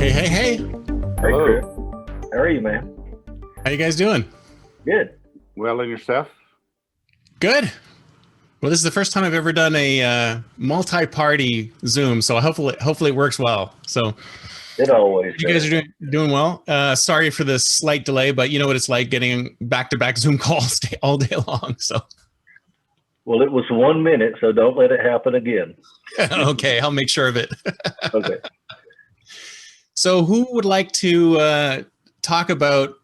Hey. Hey, Hello. Chris. How are you, man? How you guys doing? Good. Well, and yourself? Good. Well, this is the first time I've ever done a multi-party Zoom, so hopefully it works well. So It always you guys does. are doing well. Sorry for the slight delay, but you know what it's like getting back-to-back Zoom calls all day long. So Well, it was 1 minute, so don't let it happen again. okay, I'll make sure of it. Okay. So who would like to talk about?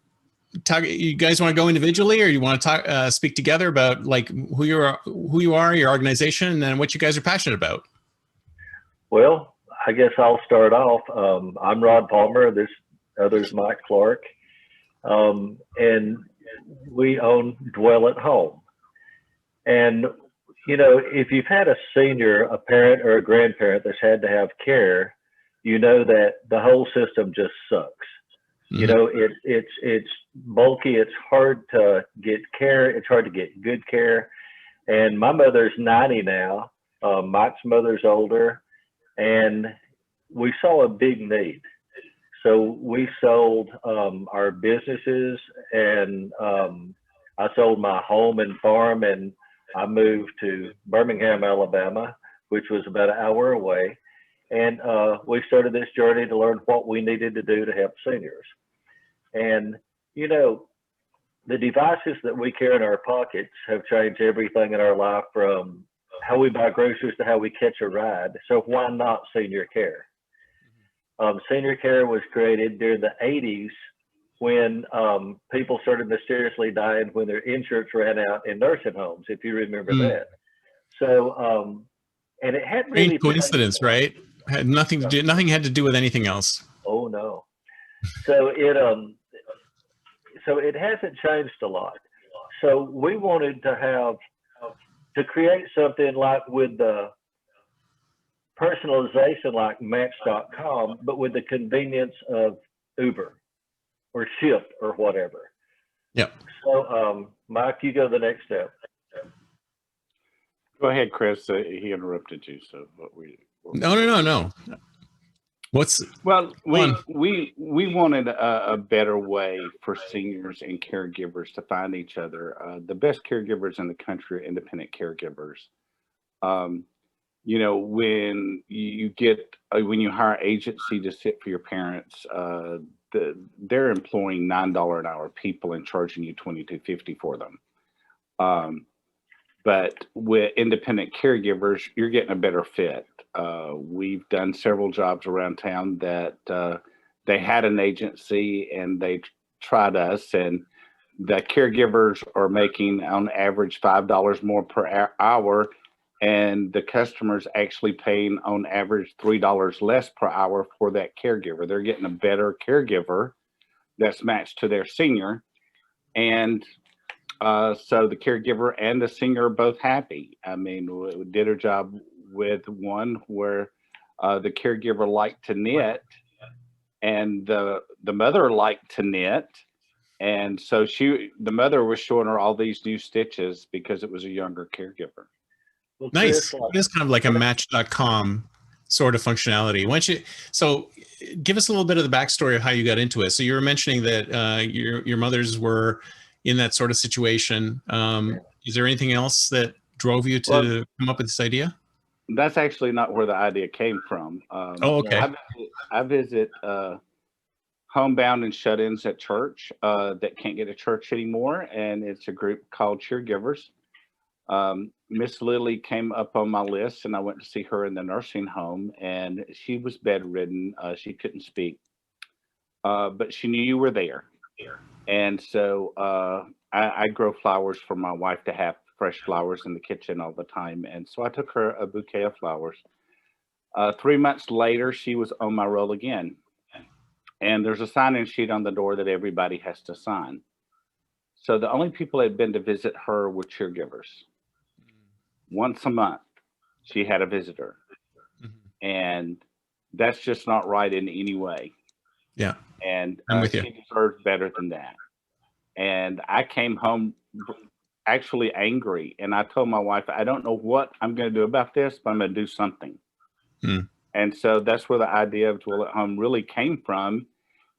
You guys want to go individually, or you want to speak together about like who you are, your organization, and what you guys are passionate about? Well, I guess I'll start off. I'm Rod Palmer. This other's Mike Clark, and we own Dwell at Home. And you know, if you've had a senior, a parent or a grandparent that's had to have care, you know that the whole system just sucks. You know, it's bulky. It's hard to get care. It's hard to get good care. And my mother's 90 now. Mike's mother's older, and we saw a big need. So we sold our businesses, and I sold my home and farm, and I moved to Birmingham, Alabama, which was about an hour away. And we started this journey to learn what we needed to do to help seniors. And, you know, the devices that we carry in our pockets have changed everything in our life, from how we buy groceries to how we catch a ride. So why not senior care? Senior care was created during the 80s when people started mysteriously dying when their insurance ran out in nursing homes, if you remember that. So, and it hadn't really Strange coincidence, right? Had nothing to do. Nothing had to do with anything else. Oh no. So it hasn't changed a lot. So we wanted to create something like with the personalization like Match.com, but with the convenience of Uber or Shipt or whatever. Yep. So Mike, you go to the next step. Go ahead, Chris. He interrupted you. So No. Well, we wanted a better way for seniors and caregivers to find each other. The best caregivers in the country are independent caregivers. You know, when you hire agency to sit for your parents, they're employing $9 an hour people and charging you $22.50 for them. But with independent caregivers, you're getting a better fit. We've done several jobs around town that they had an agency and they tried us, and the caregivers are making on average $5 more per hour, and the customers actually paying on average $3 less per hour for that caregiver. They're getting a better caregiver that's matched to their senior, and so the caregiver and the senior are both happy. I mean, we did a job with one where the caregiver liked to knit, and the mother liked to knit, and so the mother was showing her all these new stitches because it was a younger caregiver. Well, Nice. Chris, It is kind of like a Match.com sort of functionality. So give us a little bit of the backstory of how you got into it. So you were mentioning that your mothers were in that sort of situation. Is there anything else that drove you to come up with this idea? That's actually not where the idea came from. Oh, okay. I visit homebound and shut-ins at church that can't get to church anymore, and it's a group called Caregivers. Miss Lily came up on my list, and I went to see her in the nursing home, and she was bedridden. She couldn't speak, but she knew you were there. And so I grow flowers for my wife to have fresh flowers in the kitchen all the time. And so I took her a bouquet of flowers. 3 months later, she was on my roll again. And there's a sign-in sheet on the door that everybody has to sign. So the only people that had been to visit her were caregivers. Once a month, she had a visitor. And that's just not right in any way. Yeah. And I'm with you. she deserved better than that. And I came home actually angry, and I told my wife, I don't know what I'm going to do about this, but I'm going to do something. And so that's where the idea of Dwell at Home really came from.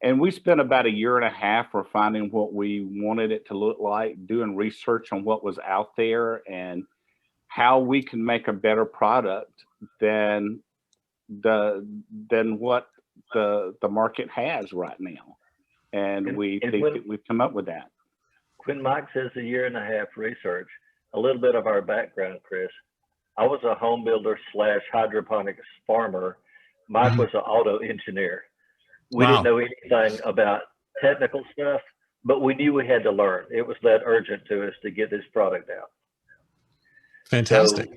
And we spent about a year and a half refining what we wanted it to look like, doing research on what was out there and how we can make a better product than what the market has right now. And we think that we've come up with that. When Mike says a year and a half research, a little bit of our background, Chris. I was a home builder / hydroponics farmer. Mike was an auto engineer. We didn't know anything about technical stuff, but we knew we had to learn. It was that urgent to us to get this product out. Fantastic. So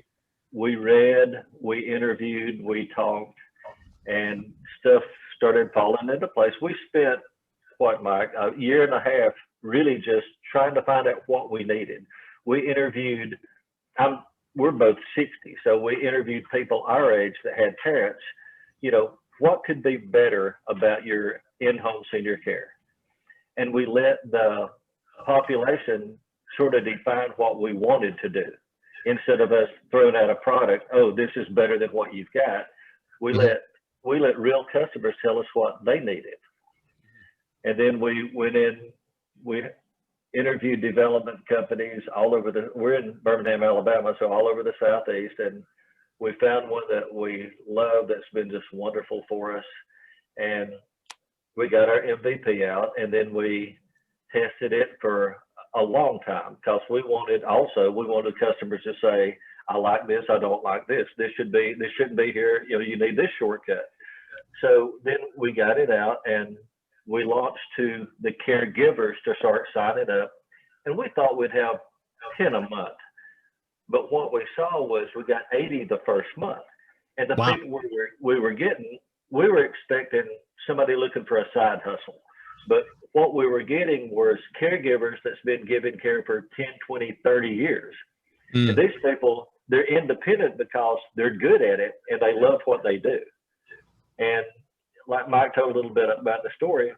we read, we interviewed, we talked, and stuff started falling into place. We spent, what, Mike, a year and a half really just trying to find out what we needed. We interviewed, we're both 60, so we interviewed people our age that had parents, you know, what could be better about your in-home senior care? And we let the population sort of define what we wanted to do. Instead of us throwing out a product, oh, this is better than what you've got, we let real customers tell us what they needed. And then we went in, we interviewed development companies all over we're in Birmingham, Alabama, so all over the Southeast, and we found one that we love that's been just wonderful for us. And we got our MVP out, and then we tested it for a long time because we wanted customers to say, I like this, I don't like this. This shouldn't be here, you know, you need this shortcut. So then we got it out and we launched to the caregivers to start signing up. And we thought we'd have 10 a month. But what we saw was we got 80 the first month. And the people we were getting, we were expecting somebody looking for a side hustle. But what we were getting was caregivers that's been giving care for 10, 20, 30 years. And these people, they're independent because they're good at it and they love what they do. And like Mike told a little bit about the story,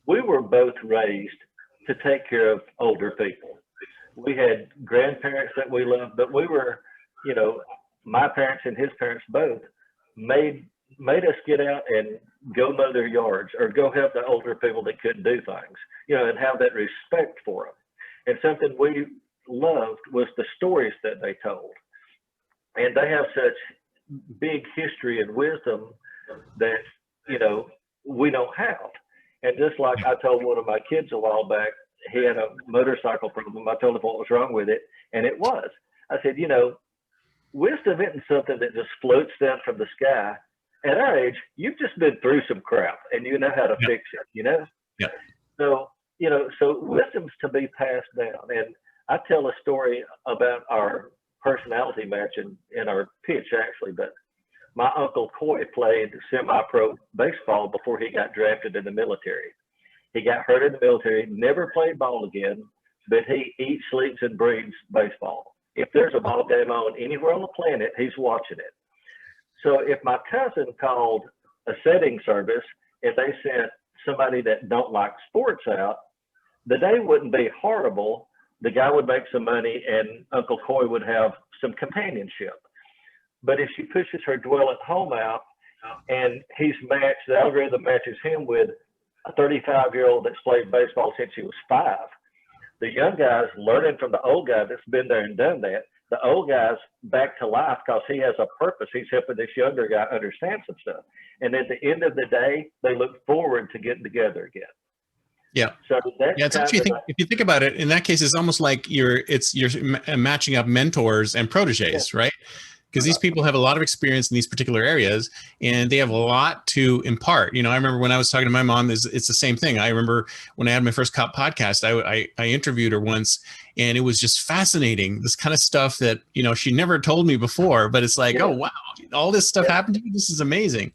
we were both raised to take care of older people. We had grandparents that we loved, but we were, you know, my parents and his parents both made us get out and go mow their yards or go help the older people that couldn't do things, you know, and have that respect for them. And something we loved was the stories that they told. And they have such big history and wisdom that, you know, we don't have. And just like I told one of my kids a while back, he had a motorcycle problem. I told him what was wrong with it, and it was. I said, you know, wisdom isn't something that just floats down from the sky. At our age, you've just been through some crap, and you know how to fix it, you know? Yeah. So, you know, so wisdom's to be passed down. And I tell a story about our personality match in our pitch, actually, but my Uncle Coy played semi-pro baseball before he got drafted in the military. He got hurt in the military, never played ball again, but he eats, sleeps, and breathes baseball. If there's a ball game on anywhere on the planet, he's watching it. So if my cousin called a setting service and they sent somebody that don't like sports out, the day wouldn't be horrible. The guy would make some money and Uncle Coy would have some companionship. But if she pushes her Dwell at Home out and he's matched, the algorithm matches him with a 35-year-old that's played baseball since he was 5. The young guy's learning from the old guy that's been there and done that. The old guy's back to life because he has a purpose. He's helping this younger guy understand some stuff. And at the end of the day, they look forward to getting together again. Yeah. So that's it's actually, if you think about it, in that case, it's almost like you're matching up mentors and proteges, right? Because these people have a lot of experience in these particular areas and they have a lot to impart. You know, I remember when I was talking to my mom, it's the same thing. I remember when I had my first podcast, I interviewed her once and it was just fascinating. This kind of stuff that, you know, she never told me before, but it's like, oh, wow, all this stuff happened to you. This is amazing.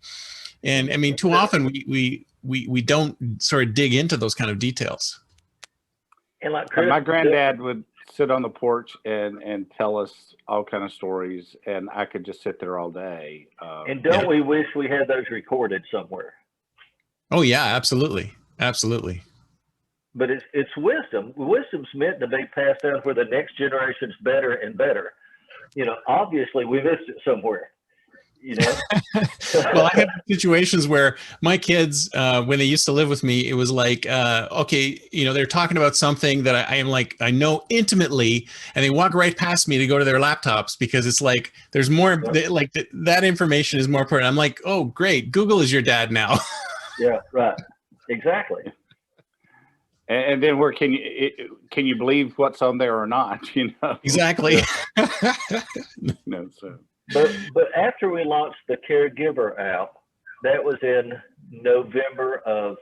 And I mean, too often we don't sort of dig into those kind of details. And like Chris, my granddad would sit on the porch and tell us all kind of stories, and I could just sit there all day. And don't we wish we had those recorded somewhere? Oh yeah, absolutely, absolutely. But it's wisdom. Wisdom's meant to be passed down where the next generation's better and better. You know, obviously we missed it somewhere. you know. Well, I have situations where my kids, when they used to live with me, it was like, okay, they're talking about something that I am like, I know intimately, and they walk right past me to go to their laptops because it's like, there's more, like that information is more important. I'm like, oh, great. Google is your dad now. Yeah, right. Exactly. And then where can you believe what's on there or not? Exactly. So. But after we launched the Caregiver app, that was in November of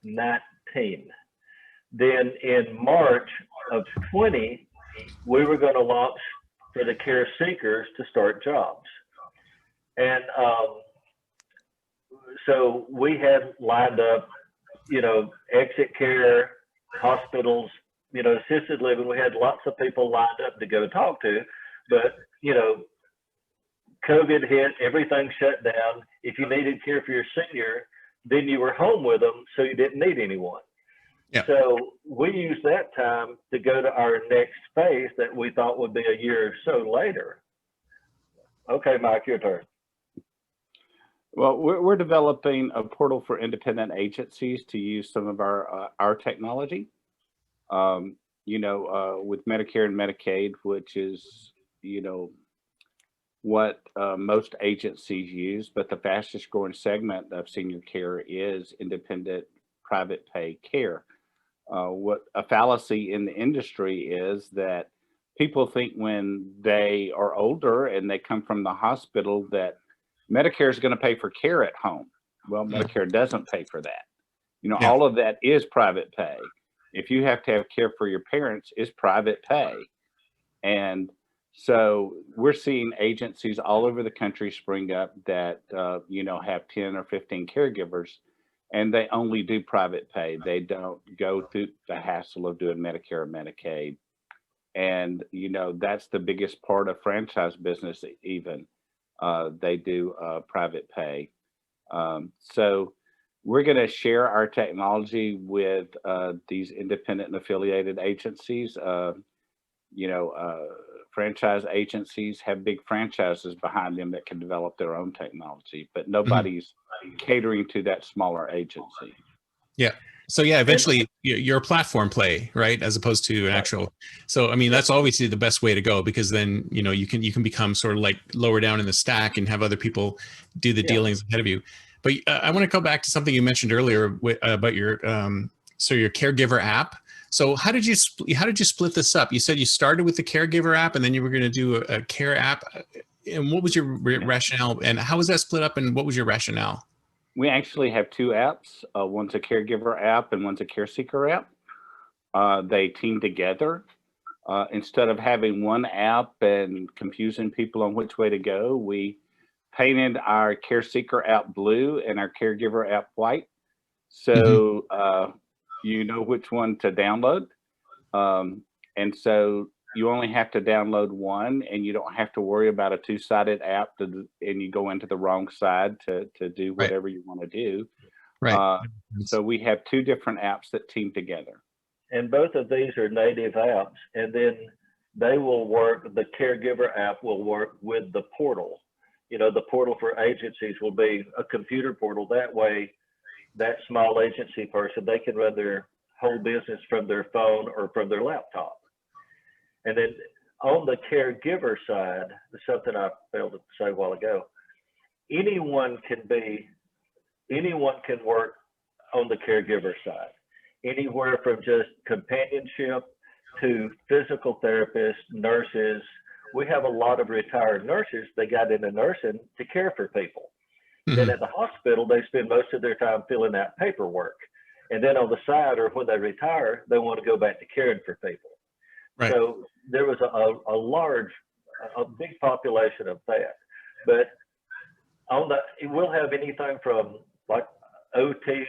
19. Then in March of 20, we were going to launch for the care seekers to start jobs. And so we had lined up, exit care, hospitals, assisted living. We had lots of people lined up to go talk to, but, COVID hit, everything shut down. If you needed care for your senior, then you were home with them, so you didn't need anyone. Yeah. So we used that time to go to our next phase that we thought would be a year or so later. Okay, Mike, your turn. Well, we're developing a portal for independent agencies to use some of our technology. With Medicare and Medicaid, which is what most agencies use, but the fastest growing segment of senior care is independent private pay care. What a fallacy in the industry is that people think when they are older and they come from the hospital that Medicare is going to pay for care at home. Well, Medicare doesn't pay for that. All of that is private pay. If you have to have care for your parents, it's private pay. And so we're seeing agencies all over the country spring up that, have 10 or 15 caregivers, and they only do private pay. They don't go through the hassle of doing Medicare or Medicaid. And, that's the biggest part of franchise business even. They do private pay. So we're going to share our technology with these independent and affiliated agencies. Franchise agencies have big franchises behind them that can develop their own technology, but nobody's catering to that smaller agency. Yeah. So yeah, eventually you're a platform play, right? As opposed to an actual. So I mean, that's obviously the best way to go, because then you can become sort of like lower down in the stack and have other people do the dealings ahead of you. But I want to go back to something you mentioned earlier about your your Caregiver app. So how did you split this up? You said you started with the Caregiver app and then you were going to do a care app. And what was your rationale, and how was that split up, and what was your rationale? We actually have two apps. One's a Caregiver app and one's a Care Seeker app. They team together. Instead of having one app and confusing people on which way to go, we painted our Care Seeker app blue and our Caregiver app white. So you know which one to download. And so you only have to download one, and you don't have to worry about a two-sided app and you go into the wrong side to do whatever you want to do. Right. So we have two different apps that team together. And both of these are native apps, and then they will work, the Caregiver app will work with the portal. The portal for agencies will be a computer portal. That way, that small agency person, they can run their whole business from their phone or from their laptop. And then on the caregiver side, something I failed to say a while ago, anyone can work on the caregiver side, anywhere from just companionship to physical therapists, nurses. We have a lot of retired nurses. They got into nursing to care for people. Then at the hospital, they spend most of their time filling out paperwork. And then on the side, or when they retire, they want to go back to caring for people. Right. So there was a big population of that. But we'll have anything from like OTs,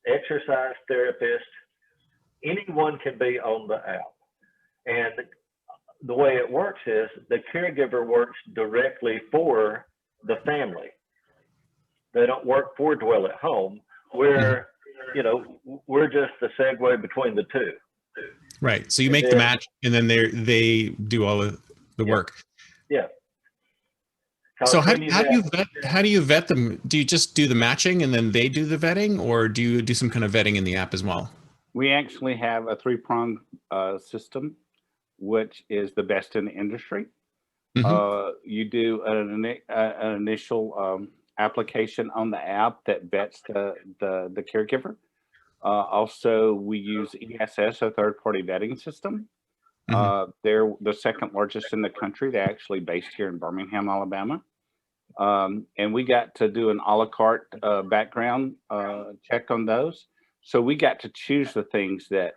exercise therapists, anyone can be on the app. And the way it works is the caregiver works directly for the family. They don't work for Dwell at Home. We're just the segue between the two. Right. So you make the match, and then they do all of the work. Yeah. So how, when you how do you have, vet, how do you vet them? Do you just do the matching and then they do the vetting, or do you do some kind of vetting in the app as well? We actually have a three-pronged system, which is the best in the industry. Hmm. You do an initial application on the app that vets the caregiver. Also, we use ESS, a third-party vetting system. Hmm. They're the second largest in the country. They're actually based here in Birmingham, Alabama. And we got to do an a la carte background check on those. So we got to choose the things that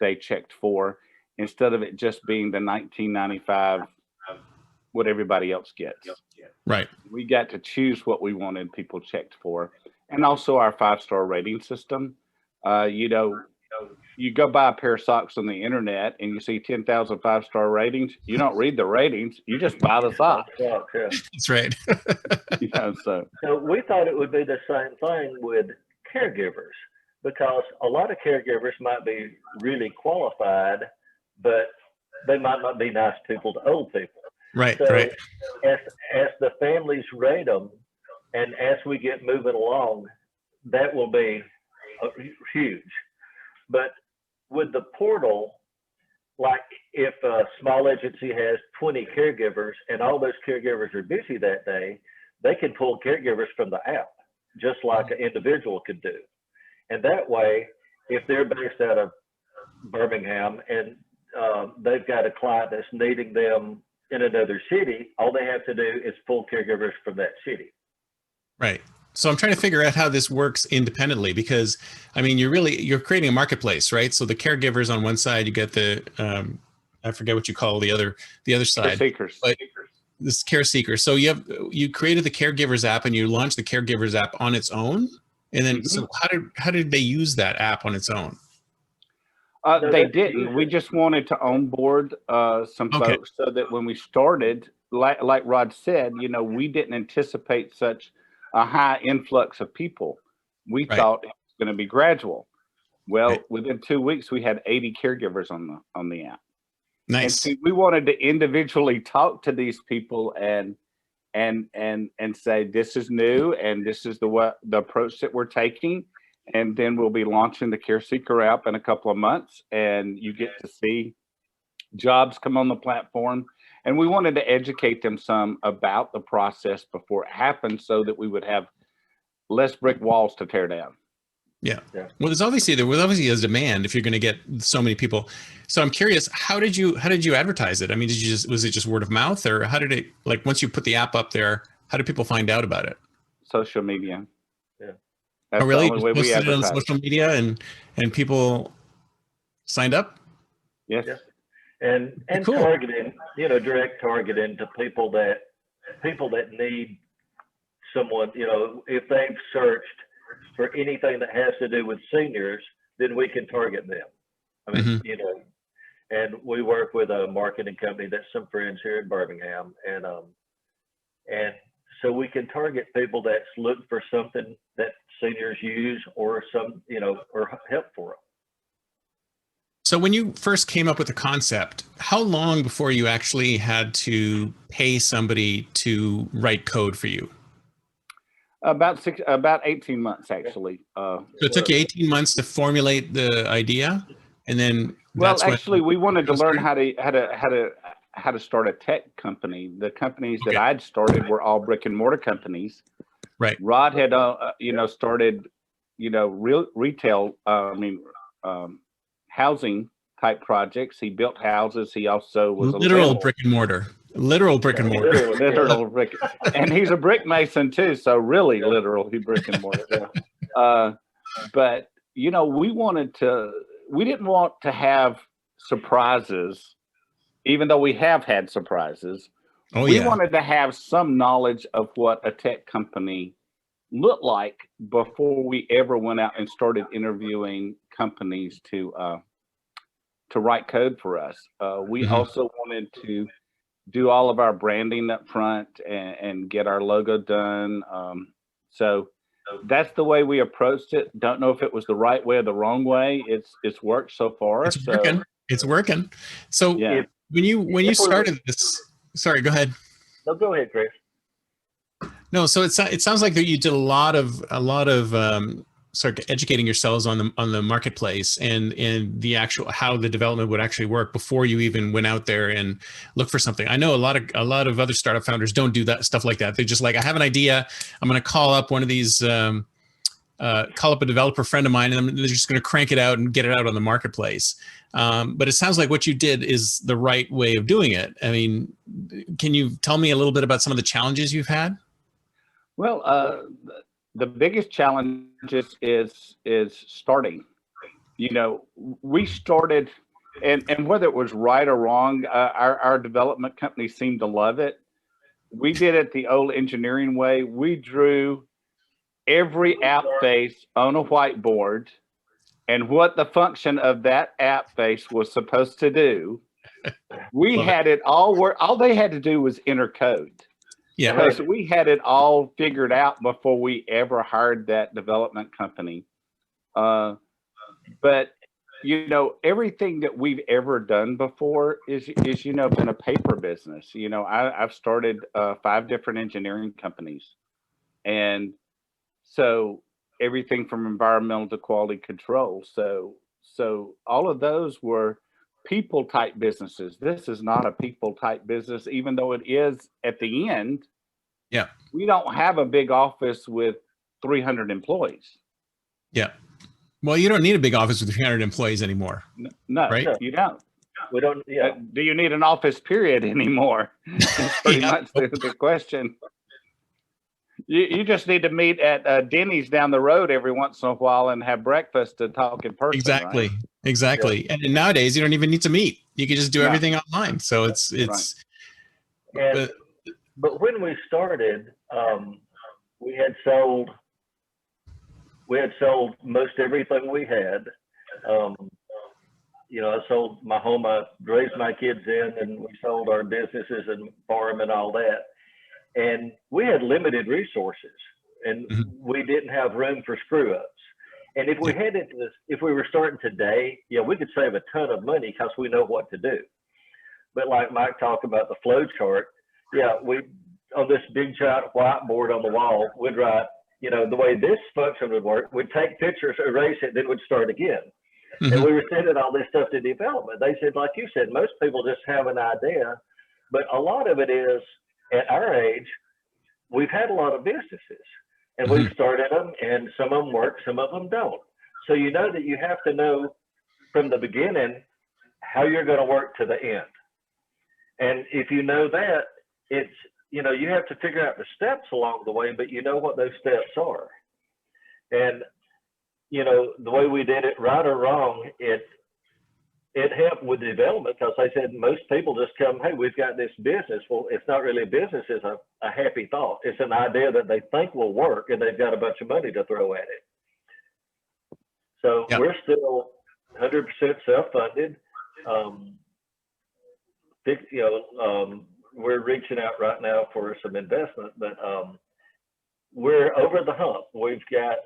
they checked for instead of it just being the 1995 what everybody else gets. Right. We got to choose what we wanted people checked for. And also our 5-star rating system. You know, you go buy a pair of socks on the internet and you see 10,000 5-star ratings. You don't read the ratings, you just buy the socks. yeah. That's right. You know, So we thought it would be the same thing with caregivers, because a lot of caregivers might be really qualified, but they might not be nice people to old people. Right. So Right. as the families rate them, and as we get moving along, that will be huge. But with the portal, like if a small agency has 20 caregivers and all those caregivers are busy that day, they can pull caregivers from the app, just like an individual could do. And that way, if they're based out of Birmingham and they've got a client that's needing them in another city, all they have to do is pull caregivers from that city. Right. So I'm trying to figure out how this works independently, because I mean, you're creating a marketplace, right? So the caregivers on one side, you get the I forget what you call the other side, seekers. but this care seeker. So you created the Caregivers app and you launched the Caregivers app on its own, and then so how did they use that app on its own? They didn't. We just wanted to onboard some folks so that when we started, like Rod said, you know, we didn't anticipate such a high influx of people. We thought it was going to be gradual. Well, within 2 weeks, we had 80 caregivers on the app. Nice. And see, we wanted to individually talk to these people and say, this is new and this is the approach that we're taking. And then we'll be launching the Care Seeker app in a couple of months, and you get to see jobs come on the platform. And we wanted to educate them some about the process before it happened, so that we would have less brick walls to tear down. Yeah. Well, there was obviously a demand if you're going to get so many people. So I'm curious, how did you advertise it? I mean, was it just word of mouth, or how did it, like, once you put the app up there, how did people find out about it? Social media. Yeah. That's really? the only way we advertised it on advertise. social media and people signed up? Yes. Yeah. And Cool. targeting, direct targeting to people that need someone, if they've searched for anything that has to do with seniors, then we can target them. I mean, and we work with a marketing company that's some friends here in Birmingham, and so we can target people that's looking for something that seniors use, or or help for them. So when you first came up with the concept, how long before you actually had to pay somebody to write code for you? About 18 months, actually. So it took you 18 months to formulate the idea, and then actually, we wanted to learn how to start a tech company. The companies that I'd started were all brick and mortar companies. Right. Rod had started retail. Housing type projects. He built houses. He also was literal brick and mortar. Literal brick and mortar. Literal brick. And he's a brick mason too, so really literal brick and mortar. But we didn't want to have surprises, even though we have had surprises. We wanted to have some knowledge of what a tech company looked like before we ever went out and started interviewing companies to write code for us. We also wanted to do all of our branding up front and get our logo done. So that's the way we approached it. Don't know if it was the right way or the wrong way. It's worked so far. It's working. So when you started this, sorry, go ahead. No, go ahead, Chris. No, so it sounds like that you did a lot of sort of educating yourselves on the marketplace and the actual how the development would actually work before you even went out there and look for something. I know a lot of other startup founders don't do that stuff like that. They're just like, I have an idea, I'm going to call up one of these call up a developer friend of mine, and they're just going to crank it out and get it out on the marketplace. But it sounds like what you did is the right way of doing it. I mean, can you tell me a little bit about some of the challenges you've had? Well, the biggest challenge is starting. You know, we started, and whether it was right or wrong, our development company seemed to love it. We did it the old engineering way. We drew every app face on a whiteboard and what the function of that app face was supposed to do. We Love had it all work. All they had to do was enter code. Yeah. Because we had it all figured out before we ever hired that development company. But you know, everything that we've ever done before is you know, been a paper business. You know, I've started 5 different engineering companies, and so everything from environmental to quality control. So all of those were people type businesses. This is not a people type business, even though it is at the end. Yeah. We don't have a big office with 300 employees. Yeah. Well, you don't need a big office with 300 employees anymore. No, right? you don't. We don't. Yeah. Do you need an office period anymore? It's pretty Yeah. much the question. You just need to meet at Denny's down the road every once in a while and have breakfast to talk in person. Exactly. Right? Exactly. Yeah. And nowadays you don't even need to meet. You can just do No. everything online. So it's And but when we started, we had sold most everything we had. You know, I sold my home, I raised my kids in, and we sold our businesses and farm and all that. And we had limited resources, and we didn't have room for screw ups. And if we had it, if we were starting today, yeah, we could save a ton of money because we know what to do. But like Mike talked about the flow chart, yeah, we on this big giant whiteboard on the wall, we'd write, you know, the way this function would work, we'd take pictures, erase it, then we'd start again. And we were sending all this stuff to development. They said, like you said, most people just have an idea, but a lot of it is at our age, we've had a lot of businesses and we've started them, and some of them work, some of them don't. So you know that you have to know from the beginning how you're going to work to the end. And if you know that, it's, you know, you have to figure out the steps along the way, but you know what those steps are. And you know, the way we did it, right or wrong, it helped with development because I said most people just come, hey, we've got this business. Well, it's not really a business, it's a happy thought. It's an idea that they think will work and they've got a bunch of money to throw at it. So we're still 100% self-funded. You know, we're reaching out right now for some investment, but we're over the hump. We've got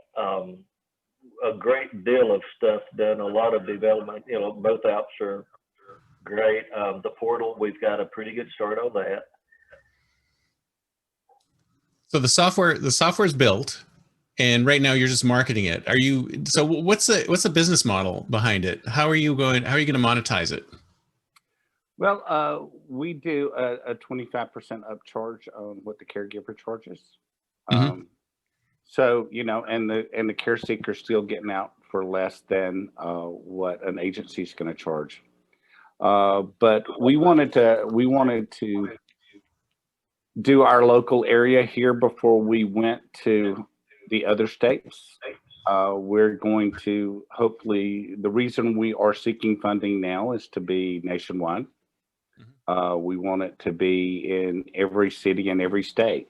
a great deal of stuff done, a lot of development. You know, both apps are great. The portal, we've got a pretty good start on that. So the software is built, and right now you're just marketing it. Are you? So what's the business model behind it? How are you going to monetize it? Well, we do a 25% upcharge on what the caregiver charges. So, you know, and the care seeker's still getting out for less than what an agency is going to charge. But we wanted to do our local area here before we went to the other states. We're going to hopefully, the reason we are seeking funding now is to be nationwide. We want it to be in every city and every state.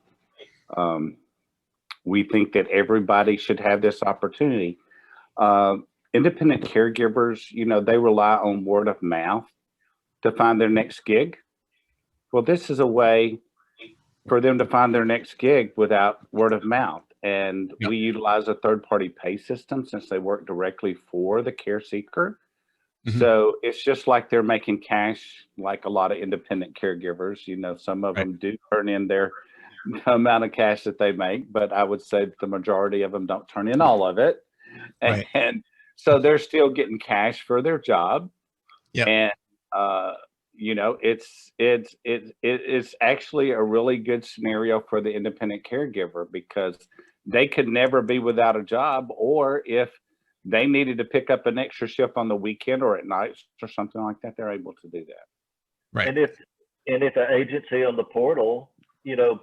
We think that everybody should have this opportunity. Independent caregivers, you know, they rely on word of mouth to find their next gig. Well, this is a way for them to find their next gig without word of mouth. And we utilize a third-party pay system since they work directly for the care seeker. So it's just like they're making cash, like a lot of independent caregivers. You know, some of them do turn in their the amount of cash that they make, but I would say the majority of them don't turn in all of it. Right. And so they're still getting cash for their job. Yep. And, uh, it's actually a really good scenario for the independent caregiver because they could never be without a job, or if they needed to pick up an extra shift on the weekend or at nights or something like that, they're able to do that. Right. And if an agency on the portal,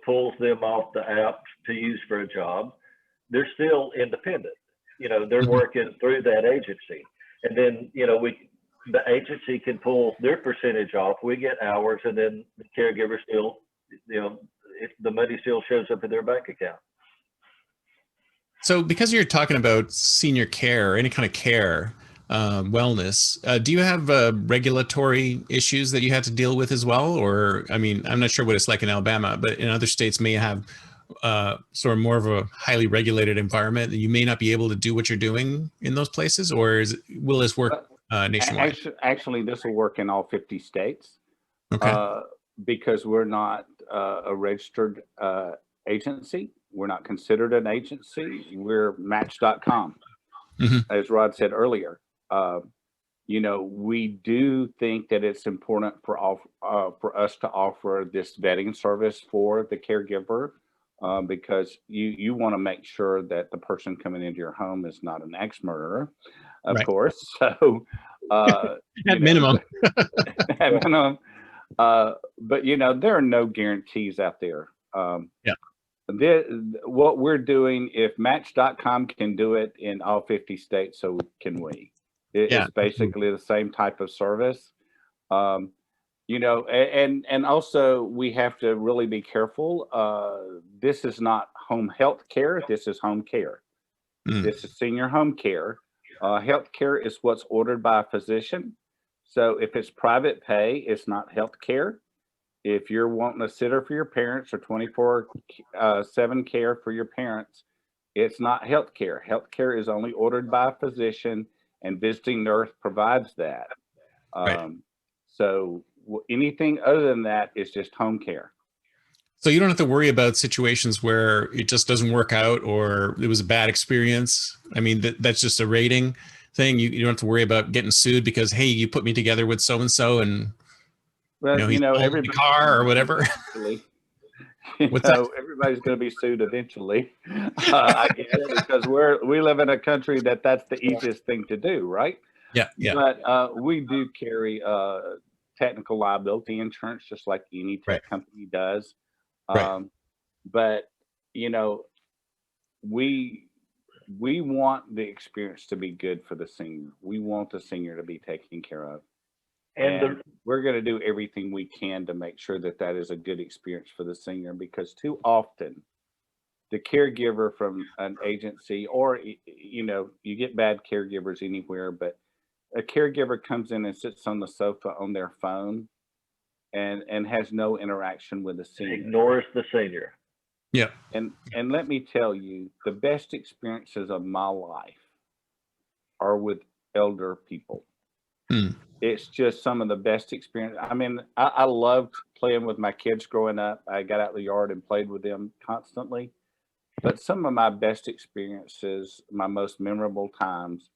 pulls them off the app to use for a job, they're still independent. They're Mhm. working through that agency, and then the agency can pull their percentage off. We get hours, and then the caregiver still, the money still shows up in their bank account. So, because you're talking about senior care, any kind of care, wellness, do you have regulatory issues that you had to deal with as well? Or, I mean, I'm not sure what it's like in Alabama, but in other states may have sort of more of a highly regulated environment that you may not be able to do what you're doing in those places, or will this work nationwide? Actually, this will work in all 50 states. Okay. Because we're not a registered agency. We're not considered an agency. We're Match.com, as Rod said earlier. We do think that it's important for us to offer this vetting service for the caregiver because you want to make sure that the person coming into your home is not an axe murderer, of Right. course. So, At minimum. at minimum. But there are no guarantees out there. Yeah. What we're doing, if Match.com can do it in all 50 states, so can we. It's basically the same type of service. And also we have to really be careful. This is not home health care. This is home care. This is senior home care. Health care is what's ordered by a physician. So if it's private pay, it's not health care. If you're wanting a sitter for your parents or 24/7 care for your parents, it's not health care. Health care is only ordered by a physician and visiting nurse provides that. Right. So anything other than that is just home care. So you don't have to worry about situations where it just doesn't work out or it was a bad experience. I mean, that's just a rating thing. You don't have to worry about getting sued because, hey, you put me together with so-and-so and Well, he's in the car or whatever. Everybody's going to be sued eventually. I get it because we live in a country that's the easiest thing to do, right? Yeah. But we do carry technical liability insurance, just like any tech company does. Right. But we want the experience to be good for the senior. We want the senior to be taken care of. And we're going to do everything we can to make sure that is a good experience for the senior, because too often the caregiver from an agency, or, you get bad caregivers anywhere, but a caregiver comes in and sits on the sofa on their phone and has no interaction with the senior. Ignores the senior. Yeah. And let me tell you, the best experiences of my life are with elder people. It's just some of the best experience. I mean, I loved playing with my kids growing up. I got out in the yard and played with them constantly. But some of my best experiences, my most memorable times,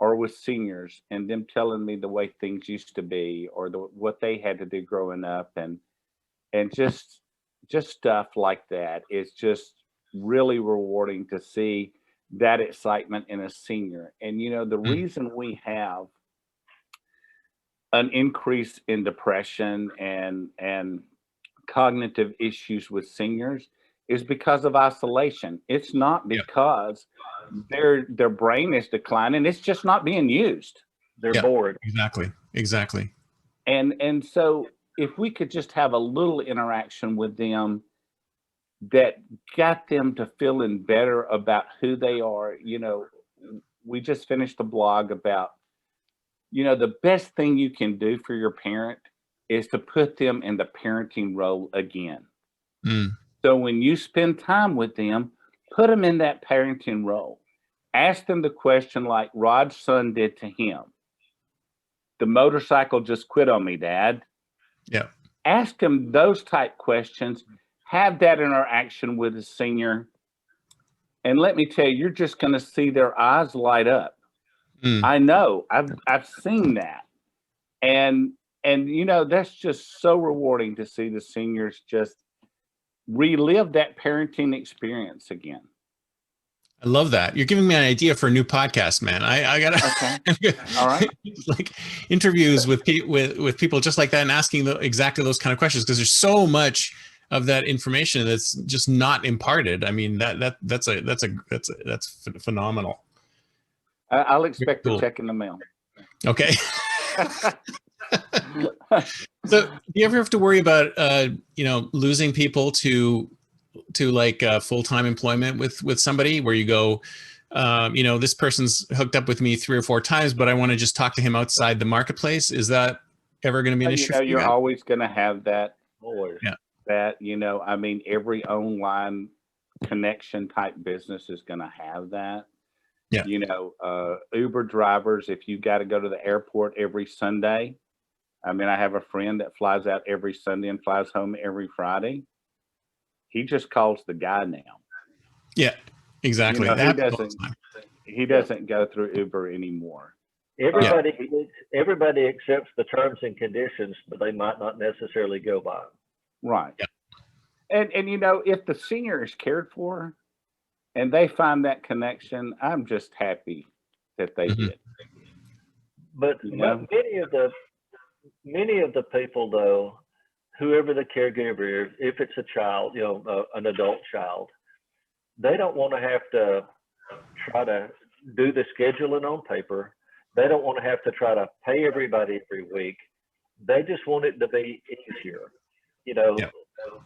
are with seniors and them telling me the way things used to be, or what they had to do growing up, and just stuff like that. It's just really rewarding to see that excitement in a senior. And the reason we have an increase in depression and cognitive issues with seniors is because of isolation. It's not because their brain is declining. It's just not being used. They're bored. Exactly. And so if we could just have a little interaction with them that got them to feeling better about who they are. We just finished a blog about, the best thing you can do for your parent is to put them in the parenting role again. So when you spend time with them, put them in that parenting role. Ask them the question like Rod's son did to him. The motorcycle just quit on me, Dad. Yeah. Ask them those type questions. have that interaction with a senior, and let me tell you, you're just going to see their eyes light up. Mm. I know, I've seen that, and you know, that's just so rewarding to see the seniors just relive that parenting experience again. I love that. You're giving me an idea for a new podcast, man. I gotta Okay. All right. like interviews with with people just like that and asking exactly those kind of questions, because there's so much of that information that's just not imparted. I mean, that's phenomenal. I'll expect Cool. a check in the mail. Okay. So do you ever have to worry about losing people to like full-time employment with somebody, where you go, this person's hooked up with me 3 or 4 times, but I want to just talk to him outside the marketplace? Is that ever going to be an issue for you You're guys? always going to have that. Always. Yeah. That, I mean, every online connection type business is going to have that. Yeah. Uber drivers, if you got to go to the airport every Sunday. I mean, I have a friend that flies out every Sunday and flies home every Friday. He just calls the guy now. Yeah, exactly. He doesn't go through Uber anymore. Everybody accepts the terms and conditions, but they might not necessarily go by them. Right. Yeah. And if the senior is cared for and they find that connection, I'm just happy that they did. But many of the people, though, whoever the caregiver is, if it's a child, an adult child, they don't want to have to try to do the scheduling on paper. They don't want to have to try to pay everybody every week. They just want it to be easier.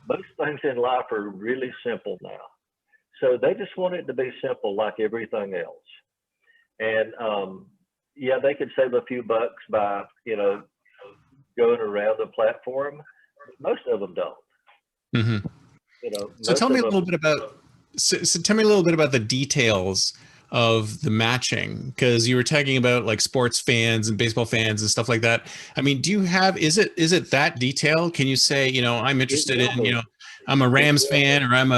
Most things in life are really simple now. So they just want it to be simple, like everything else. And they could save a few bucks by, going around the platform. Most of them don't. Mm-hmm. So tell me a little bit about. So tell me a little bit about the details of the matching, because you were talking about like sports fans and baseball fans and stuff like that. I mean, is it that detailed? Can you say, I'm interested in, I'm a Rams fan, or I'm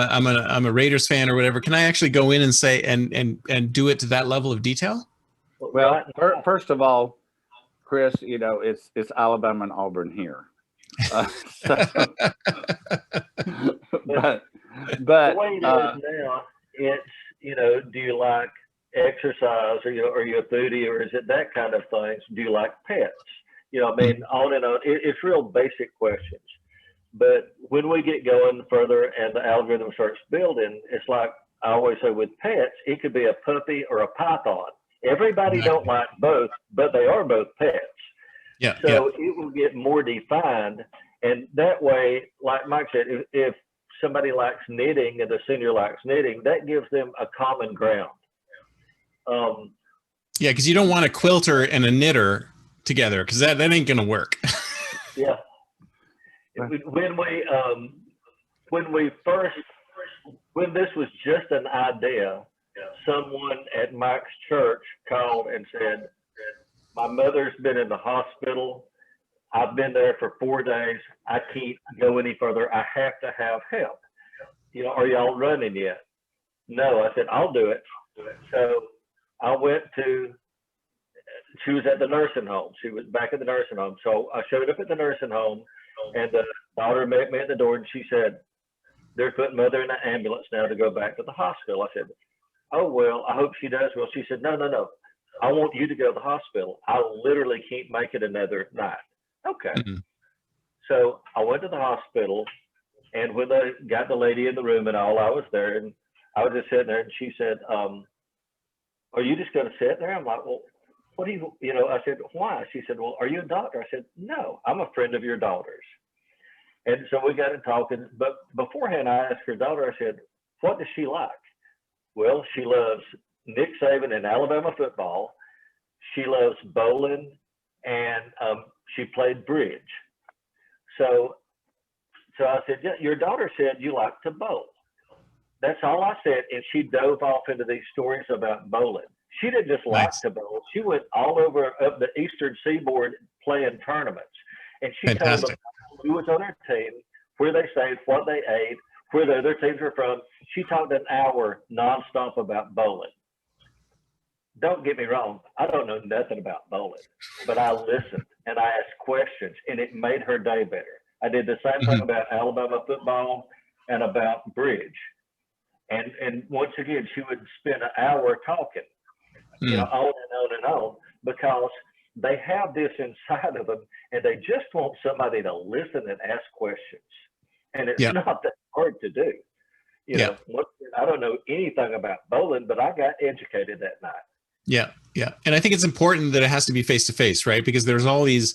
a Raiders fan, or whatever? Can I actually go in and say and do it to that level of detail? Well, first of all, Chris, it's Alabama and Auburn here. But the way it is now, it's, do you like exercise, or are you a foodie, or is it that kind of things? Do you like pets? On and on. It's real basic questions. But when we get going further and the algorithm starts building, it's like I always say with pets, it could be a puppy or a python. Everybody don't like both, but they are both pets. Yeah. So it will get more defined. And that way, like Mike said, if somebody likes knitting and the senior likes knitting, that gives them a common ground. Because you don't want a quilter and a knitter together, because that ain't going to work. Yeah. When this was just an idea, someone at Mike's church called and said, my mother's been in the hospital. I've been there for 4 days. I can't go any further. I have to have help. Are y'all running yet? No. I said, I'll do it. So I went to, she was at the nursing home. She was back at the nursing home. So I showed up at the nursing home, and the daughter met me at the door, and she said, they're putting mother in an ambulance now to go back to the hospital. I said, oh, well, I hope she does well. She said, no. I want you to go to the hospital. I literally can't make it another night. Okay. Mm-hmm. So I went to the hospital, and when they got the lady in the room and all, I was there, and I was just sitting there, and she said, are you just going to sit there? I'm like, well, what do you, I said, why? She said, well, are you a doctor? I said, no, I'm a friend of your daughter's. And so we got to talking, but beforehand, I asked her daughter, I said, what does she like? Well, she loves Nick Saban and Alabama football. She loves bowling, and she played bridge. So I said, yeah, your daughter said you like to bowl. That's all I said. And she dove off into these stories about bowling. She didn't just like to bowl. She went all over up the Eastern Seaboard playing tournaments. And she told them who was on her team, where they stayed, what they ate, where the other teams were from. She talked an hour nonstop about bowling. Don't get me wrong, I don't know nothing about bowling, but I listened and I asked questions, and it made her day better. I did the same thing about Alabama football and about bridge. And once again, she would spend an hour talking, you know, on and on, because they have this inside of them, and they just want somebody to listen and ask questions. And it's not that hard to do. You know, I don't know anything about bowling, but I got educated that night. Yeah. Yeah. And I think it's important that it has to be face to face, right? Because there's all these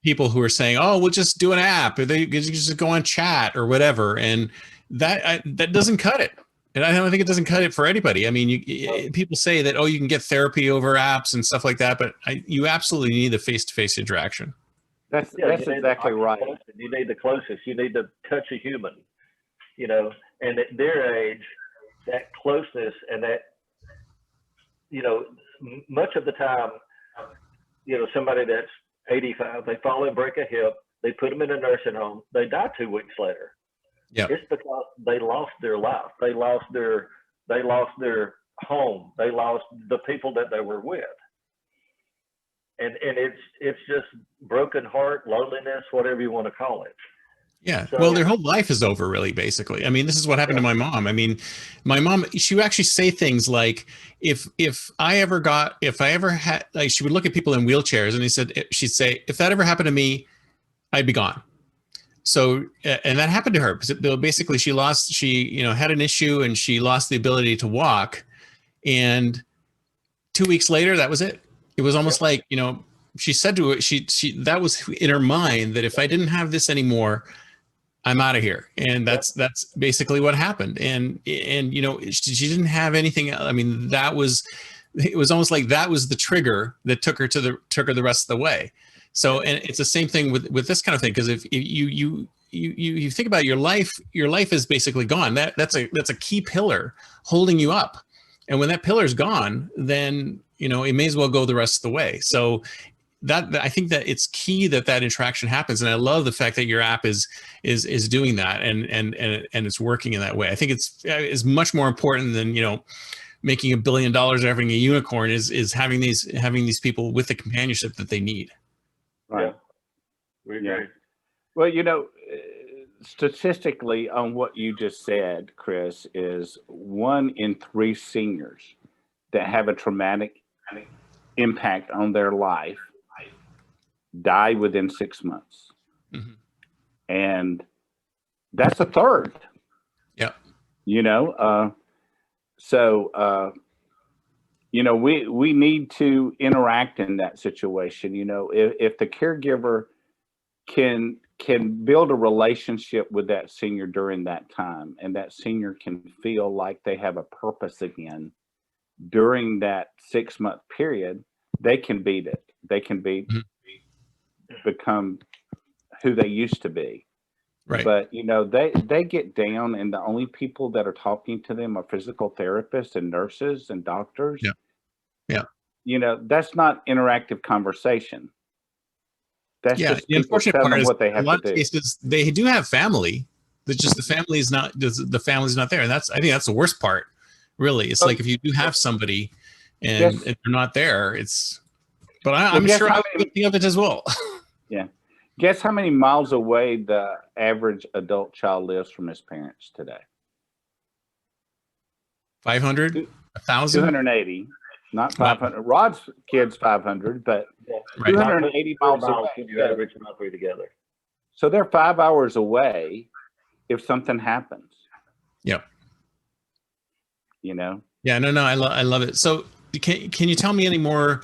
people who are saying, oh, we'll just do an app, or they just go on chat or whatever. And that doesn't cut it. And I don't think it doesn't cut it for anybody. I mean, people say that, oh, you can get therapy over apps and stuff like that, but you absolutely need the face to face interaction. That's exactly right. You need the closest. You need to touch a human, you know, and at their age, that closeness and that, you know, much of the time, you know, somebody that's 85, they fall and break a hip, they put them in a nursing home, they die 2 weeks later. Yeah, it's because they lost their life, they lost their home, they lost the people that they were with, and it's just broken heart, loneliness, whatever you want to call it. Yeah. So, well, their whole life is over, really, basically. I mean, this is what happened to my mom. I mean, my mom, she would actually say things like, if I ever had, like, she would look at people in wheelchairs and she'd say, if that ever happened to me, I'd be gone. So, and that happened to her because basically she had an issue and she lost the ability to walk. And 2 weeks later, that was it. It was almost like, you know, she said to it, that was in her mind, that if I didn't have this anymore, I'm out of here. And that's basically what happened. And, you know, she didn't have anything. I mean, it was almost like that was the trigger that took her the rest of the way. So, and it's the same thing with this kind of thing. Because if you think about it, your life is basically gone. That's a key pillar holding you up. And when that pillar is gone, then, you know, it may as well go the rest of the way. So that I think that it's key that interaction happens. And I love the fact that your app is doing that and it's working in that way. I think it's much more important than, you know, making $1 billion or having a unicorn is having these people with the companionship that they need. Right. Yeah. Well, you know, statistically on what you just said, Chris, is 1 in 3 seniors that have a traumatic impact on their life die within 6 months. Mm-hmm. And that's a third. Yeah. You know, you know, we need to interact in that situation. You know, if the caregiver can build a relationship with that senior during that time, and that senior can feel like they have a purpose again during that 6-month period, they can beat it. They can become who they used to be. Right. But, you know, they get down, and the only people that are talking to them are physical therapists and nurses and doctors. Yeah. Yeah. You know, that's not interactive conversation. That's just the unfortunate telling part them is what they in have a lot to of do. cases they do have family. It's just the family's not there. And I think that's the worst part, really. It's like if you do have somebody and they're not there, but I'm sure I'm thinking of it as well. Yeah. Guess how many miles away the average adult child lives from his parents today? 500? 1,000? 280. Not 500. Rod's kid's 500, but 280 miles away. You average them all 3 together. So they're 5 hours away if something happens. Yep. You know? Yeah, no, I love it. So can you tell me any more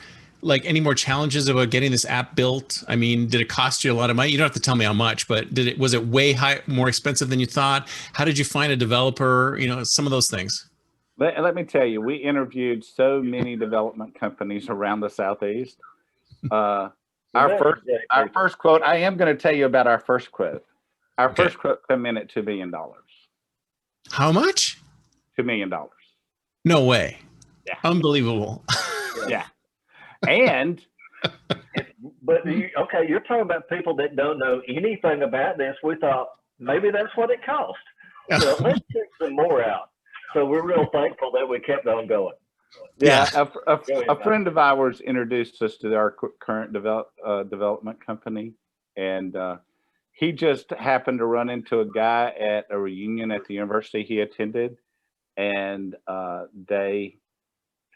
challenges about getting this app built? I mean, did it cost you a lot of money? You don't have to tell me how much, but was it way more expensive than you thought? How did you find a developer? You know, some of those things. Let me tell you, we interviewed so many development companies around the Southeast. Our first quote, I am going to tell you about our first quote. Our first quote come in at $2 million. How much? $2 million. No way. Yeah. Unbelievable. Yeah. And but you're talking about people that don't know anything about this. We thought maybe that's what it cost. Well, let's check some more out. So we're real thankful that we kept on going. Yeah, Yeah. a friend of ours introduced us to our current development company, and he just happened to run into a guy at a reunion at the university he attended, and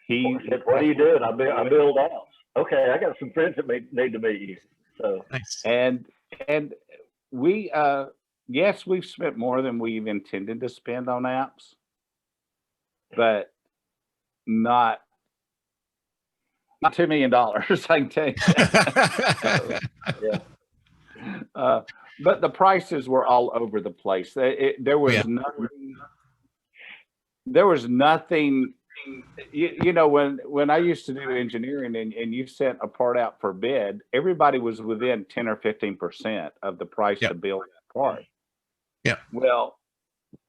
he said, "What are you doing?" I build house. Okay, I got some friends that need to meet you. So Nice. and we yes, we've spent more than we've intended to spend on apps, but not $2 million. I can tell you that. yeah, But the prices were all over the place. There was Yeah. nothing. There was nothing. You know, when I used to do engineering and you sent a part out for bid, everybody was within 10 or 15% of the price Yeah. to build that part. Yeah. Well,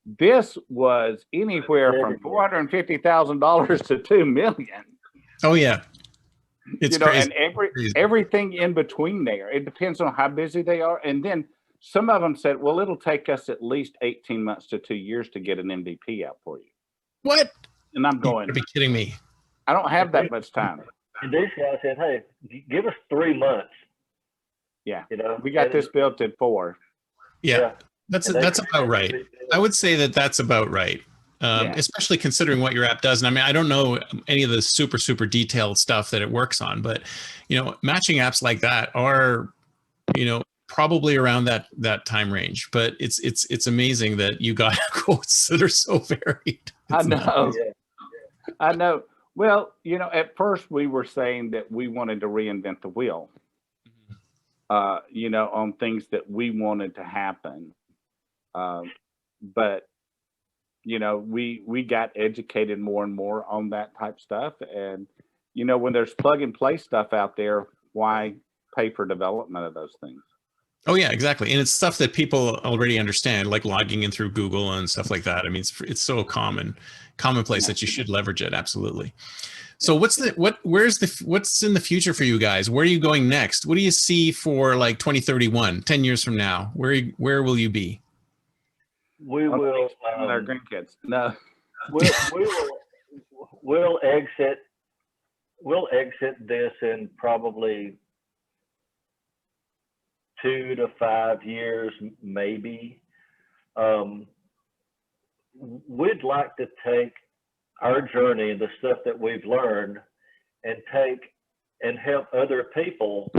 this was anywhere from $450,000 to $2 million. Oh yeah. It's crazy. And everything in between there. It depends on how busy they are. And then some of them said, well, it'll take us at least 18 months to 2 years to get an MVP out for you. What? And I'm You going, gotta be kidding me. I don't have that much time. and these guys said, "Hey, give us 3 months." Yeah. You know, We got this built in 4. Yeah. That's about right. I would say that that's about right. Yeah. Especially considering what your app does. And I mean, I don't know any of the super detailed stuff that it works on, but matching apps like that are, probably around that time range. But it's amazing that you got quotes that are so varied. I know. Oh, yeah. I know. Well, at first we were saying that we wanted to reinvent the wheel, on things that we wanted to happen. But we got educated more and more on that type stuff. And, when there's plug and play stuff out there, why pay for development of those things? Oh yeah, exactly. And it's stuff that people already understand, like logging in through Google and stuff like that. I mean, it's so commonplace that you should leverage it. Absolutely. So what's in the future for you guys? Where are you going next? What do you see for like 2031, 10 years from now? Where will you be? We will. Our grandkids. No. We'll exit this in probably 2 to 5 years, maybe. We'd like to take our journey, the stuff that we've learned, and help other people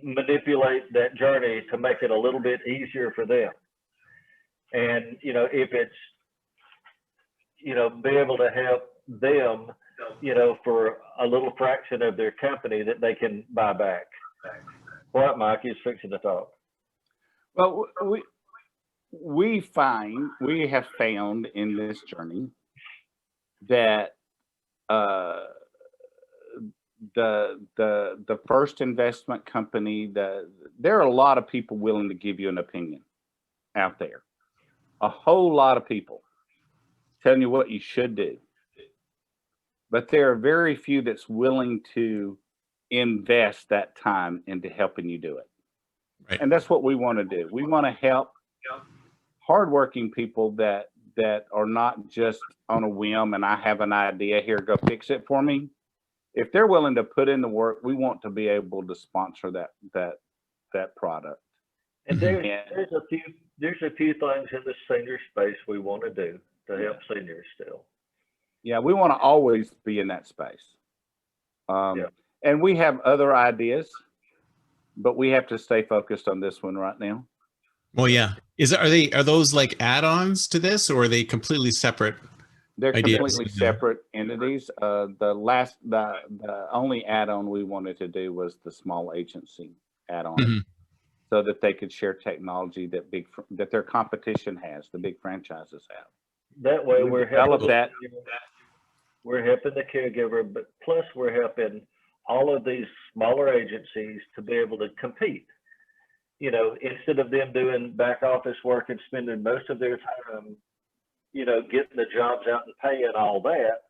manipulate that journey to make it a little bit easier for them. And, if it's, be able to help them, for a little fraction of their company that they can buy back. What, Mike, is fixing to talk? Well, we have found in this journey that the first investment company, there are a lot of people willing to give you an opinion out there. A whole lot of people telling you what you should do. But there are very few that's willing to invest that time into helping you do it. Right. And that's what we want to do. We want to help hardworking people that are not just on a whim and I have an idea, here, go fix it for me. If they're willing to put in the work, we want to be able to sponsor that product. And there's a few things in the senior space we want to do to help seniors still. Yeah, we want to always be in that space. And we have other ideas, but we have to stay focused on this one right now. Well, yeah. Are those like add-ons to this, or are they completely separate? They're ideas? completely separate entities. The only add-on we wanted to do was the small agency add-on, so that they could share technology that their competition has, the big franchises have. That way, we're helping that. the caregiver, but plus we're helping all of these smaller agencies to be able to compete. Instead of them doing back office work and spending most of their time, getting the jobs out and paying all that,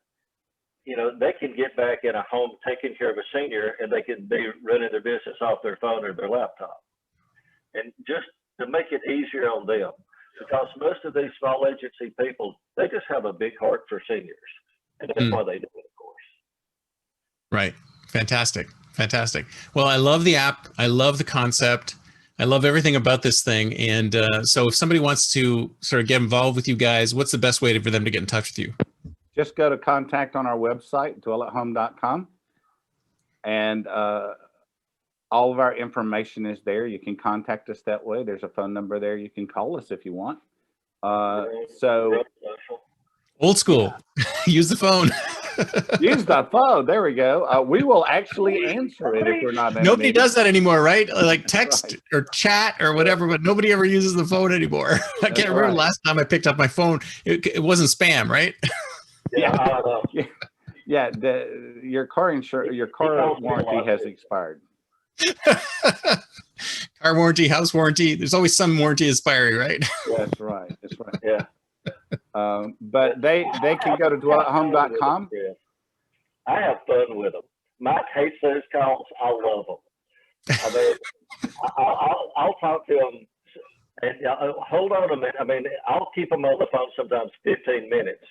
they can get back in a home taking care of a senior, and they can be running their business off their phone or their laptop. And just to make it easier on them, because most of these small agency people, they just have a big heart for seniors. And that's why they do it, of course. Right. Fantastic. Fantastic. Well, I love the app. I love the concept. I love everything about this thing. And so if somebody wants to sort of get involved with you guys, what's the best way for them to get in touch with you? Just go to contact on our website, dwellethome.com. And all of our information is there. You can contact us that way. There's a phone number there. You can call us if you want. So old school, use the phone. Use the phone. There we go. We will actually answer it if we're not. Nobody does that anymore, right? Like text or chat or whatever, but nobody ever uses the phone anymore. I can't remember the last time I picked up my phone. It wasn't spam, right? Yeah. Your car warranty has expired. Car warranty, house warranty. There's always some warranty expiring, right? That's right. That's right. Yeah. But they can go to dwellethome.com. I have fun with them. Mike hates those calls. I love them. I mean, I'll talk to them. And hold on a minute. I mean, I'll keep them on the phone sometimes 15 minutes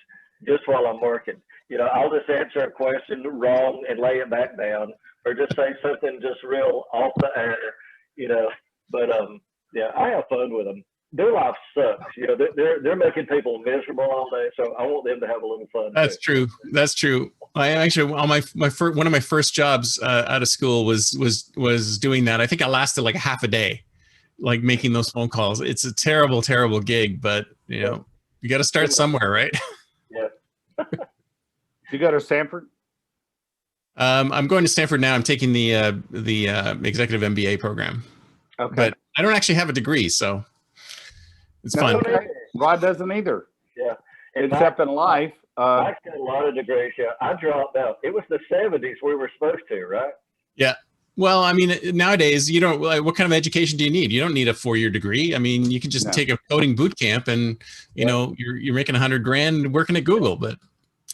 just while I'm working. You know, I'll just answer a question wrong and lay it back down, or just say something just real off the air. You know, but yeah, I have fun with them. Their life sucks. You know, they're making people miserable all day, so I want them to have a little fun. That's true. That's true. I actually, on my one of my first jobs out of school was doing that. I think I lasted like half a day, like making those phone calls. It's a terrible, terrible gig, but you know, you got to start somewhere, right? Yeah. You go to Stanford? I'm going to Stanford now. I'm taking the executive MBA program. Okay. But I don't actually have a degree, so it's fun. Okay. Rod doesn't either. Yeah. Except in life. Mike's got a lot of degrees. Yeah. I dropped out. It was the 70s we were supposed to, right? Yeah. Well, I mean, nowadays, you don't, like, what kind of education do you need? You don't need a 4-year degree. I mean, you can just take a coding boot camp and, you know, you're making $100,000 working at Google, but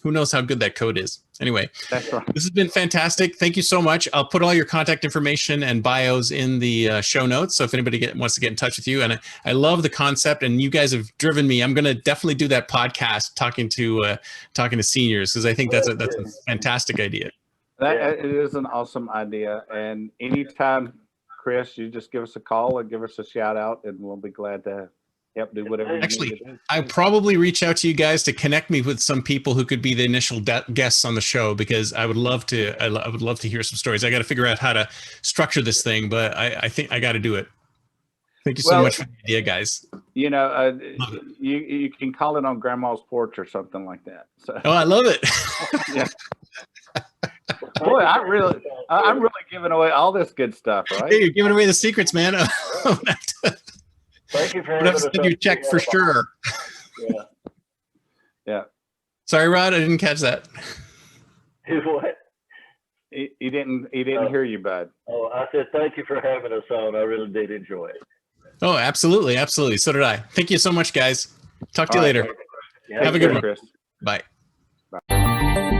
who knows how good that code is. Anyway, that's right. This has been fantastic. Thank you so much. I'll put all your contact information and bios in the show notes. So if anybody wants to get in touch with you, and I love the concept, and you guys have driven me. I'm going to definitely do that podcast talking to seniors, because I think that's a fantastic idea. It is an awesome idea. And anytime, Chris, you just give us a call and give us a shout out, and we'll be glad to help do whatever you need to do. I'll probably reach out to you guys to connect me with some people who could be the initial guests on the show, because I would love to. I would love to hear some stories. I got to figure out how to structure this thing, but I think I got to do it. Thank you so much for the idea, guys. You know, you can call it on Grandma's porch or something like that. So. Oh, I love it. Yeah. Boy, I'm really giving away all this good stuff, right? Hey, you're giving away the secrets, man. Thank you for having us send you a check for sure. Yeah. Yeah. Sorry, Rod, I didn't catch that. What? He didn't hear you, bud. Oh, I said thank you for having us on. I really did enjoy it. Oh, absolutely, absolutely. So did I. Thank you so much, guys. Talk to you later. Yeah, have a good one. Chris. Bye. Bye.